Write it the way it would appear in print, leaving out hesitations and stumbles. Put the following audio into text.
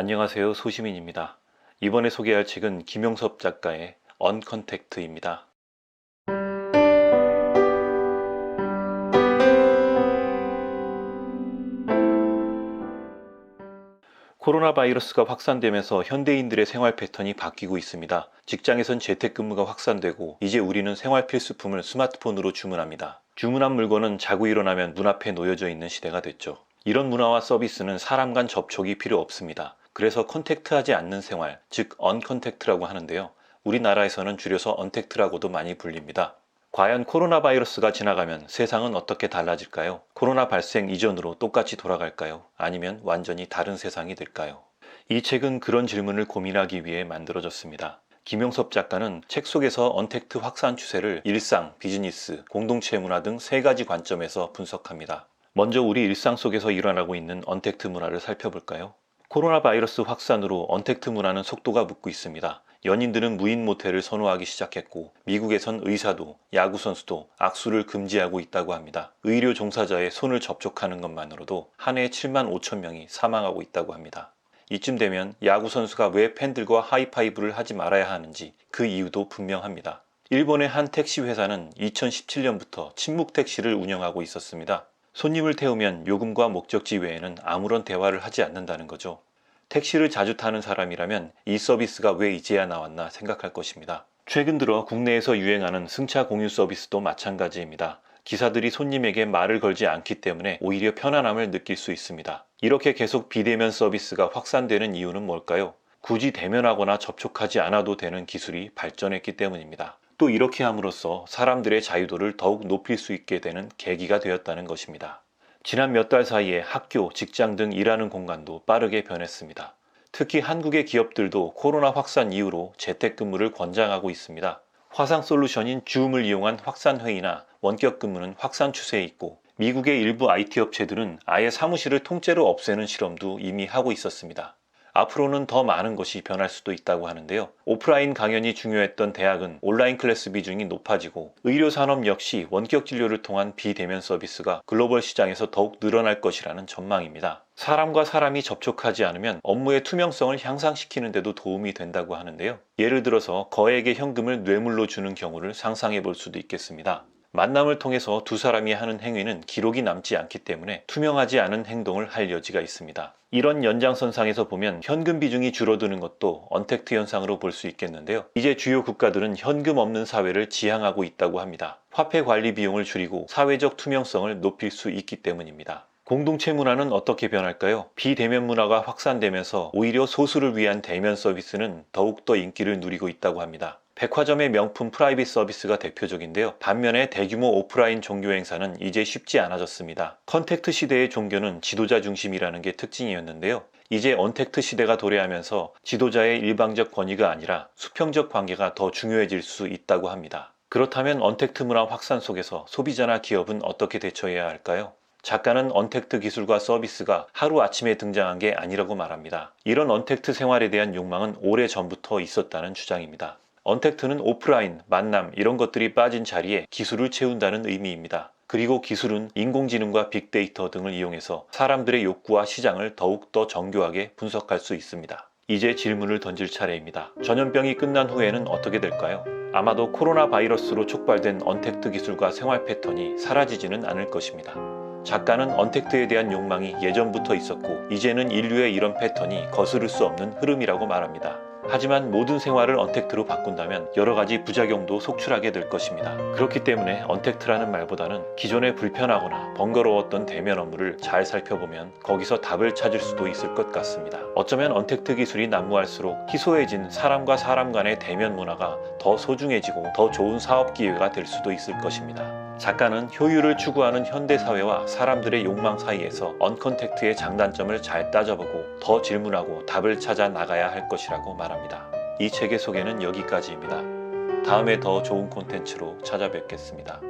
안녕하세요. 소시민입니다. 이번에 소개할 책은 김용섭 작가의 언컨택트입니다. 코로나 바이러스가 확산되면서 현대인들의 생활 패턴이 바뀌고 있습니다. 직장에선 재택근무가 확산되고 이제 우리는 생활 필수품을 스마트폰으로 주문합니다. 주문한 물건은 자고 일어나면 문 앞에 놓여져 있는 시대가 됐죠. 이런 문화와 서비스는 사람 간 접촉이 필요 없습니다. 그래서 컨택트하지 않는 생활, 즉 언컨택트라고 하는데요. 우리나라에서는 줄여서 언택트라고도 많이 불립니다. 과연 코로나 바이러스가 지나가면 세상은 어떻게 달라질까요? 코로나 발생 이전으로 똑같이 돌아갈까요? 아니면 완전히 다른 세상이 될까요? 이 책은 그런 질문을 고민하기 위해 만들어졌습니다. 김용섭 작가는 책 속에서 언택트 확산 추세를 일상, 비즈니스, 공동체 문화 등 세 가지 관점에서 분석합니다. 먼저 우리 일상 속에서 일어나고 있는 언택트 문화를 살펴볼까요? 코로나 바이러스 확산으로 언택트 문화는 속도가 붙고 있습니다. 연인들은 무인 모텔을 선호하기 시작했고 미국에선 의사도 야구 선수도 악수를 금지하고 있다고 합니다. 의료 종사자의 손을 접촉하는 것만으로도 한 해에 7만 5천 명이 사망하고 있다고 합니다. 이쯤 되면 야구 선수가 왜 팬들과 하이파이브를 하지 말아야 하는지 그 이유도 분명합니다. 일본의 한 택시 회사는 2017년부터 침묵 택시를 운영하고 있었습니다. 손님을 태우면 요금과 목적지 외에는 아무런 대화를 하지 않는다는 거죠. 택시를 자주 타는 사람이라면 이 서비스가 왜 이제야 나왔나 생각할 것입니다. 최근 들어 국내에서 유행하는 승차 공유 서비스도 마찬가지입니다. 기사들이 손님에게 말을 걸지 않기 때문에 오히려 편안함을 느낄 수 있습니다. 이렇게 계속 비대면 서비스가 확산되는 이유는 뭘까요? 굳이 대면하거나 접촉하지 않아도 되는 기술이 발전했기 때문입니다. 또 이렇게 함으로써 사람들의 자유도를 더욱 높일 수 있게 되는 계기가 되었다는 것입니다. 지난 몇 달 사이에 학교, 직장 등 일하는 공간도 빠르게 변했습니다. 특히 한국의 기업들도 코로나 확산 이후로 재택근무를 권장하고 있습니다. 화상솔루션인 줌을 이용한 확산회의나 원격근무는 확산 추세에 있고 미국의 일부 IT 업체들은 아예 사무실을 통째로 없애는 실험도 이미 하고 있었습니다. 앞으로는 더 많은 것이 변할 수도 있다고 하는데요. 오프라인 강연이 중요했던 대학은 온라인 클래스 비중이 높아지고 의료산업 역시 원격 진료를 통한 비대면 서비스가 글로벌 시장에서 더욱 늘어날 것이라는 전망입니다. 사람과 사람이 접촉하지 않으면 업무의 투명성을 향상시키는 데도 도움이 된다고 하는데요. 예를 들어서 거액의 현금을 뇌물로 주는 경우를 상상해 볼 수도 있겠습니다. 만남을 통해서 두 사람이 하는 행위는 기록이 남지 않기 때문에 투명하지 않은 행동을 할 여지가 있습니다. 이런 연장선상에서 보면 현금 비중이 줄어드는 것도 언택트 현상으로 볼 수 있겠는데요. 이제 주요 국가들은 현금 없는 사회를 지향하고 있다고 합니다. 화폐 관리 비용을 줄이고 사회적 투명성을 높일 수 있기 때문입니다. 공동체 문화는 어떻게 변할까요? 비대면 문화가 확산되면서 오히려 소수를 위한 대면 서비스는 더욱더 인기를 누리고 있다고 합니다. 백화점의 명품 프라이빗 서비스가 대표적인데요. 반면에 대규모 오프라인 종교 행사는 이제 쉽지 않아졌습니다. 컨택트 시대의 종교는 지도자 중심이라는 게 특징이었는데요. 이제 언택트 시대가 도래하면서 지도자의 일방적 권위가 아니라 수평적 관계가 더 중요해질 수 있다고 합니다. 그렇다면 언택트 문화 확산 속에서 소비자나 기업은 어떻게 대처해야 할까요? 작가는 언택트 기술과 서비스가 하루아침에 등장한 게 아니라고 말합니다. 이런 언택트 생활에 대한 욕망은 오래전부터 있었다는 주장입니다. 언택트는 오프라인, 만남 이런 것들이 빠진 자리에 기술을 채운다는 의미입니다. 그리고 기술은 인공지능과 빅데이터 등을 이용해서 사람들의 욕구와 시장을 더욱더 정교하게 분석할 수 있습니다. 이제 질문을 던질 차례입니다. 전염병이 끝난 후에는 어떻게 될까요? 아마도 코로나 바이러스로 촉발된 언택트 기술과 생활 패턴이 사라지지는 않을 것입니다. 작가는 언택트에 대한 욕망이 예전부터 있었고 이제는 인류의 이런 패턴이 거스를 수 없는 흐름이라고 말합니다. 하지만 모든 생활을 언택트로 바꾼다면 여러 가지 부작용도 속출하게 될 것입니다. 그렇기 때문에 언택트라는 말보다는 기존에 불편하거나 번거로웠던 대면 업무를 잘 살펴보면 거기서 답을 찾을 수도 있을 것 같습니다. 어쩌면 언택트 기술이 난무할수록 희소해진 사람과 사람 간의 대면 문화가 더 소중해지고 더 좋은 사업 기회가 될 수도 있을 것입니다. 작가는 효율을 추구하는 현대사회와 사람들의 욕망 사이에서 언컨택트의 장단점을 잘 따져보고 더 질문하고 답을 찾아 나가야 할 것이라고 말합니다. 이 책의 소개는 여기까지입니다. 다음에 더 좋은 콘텐츠로 찾아뵙겠습니다.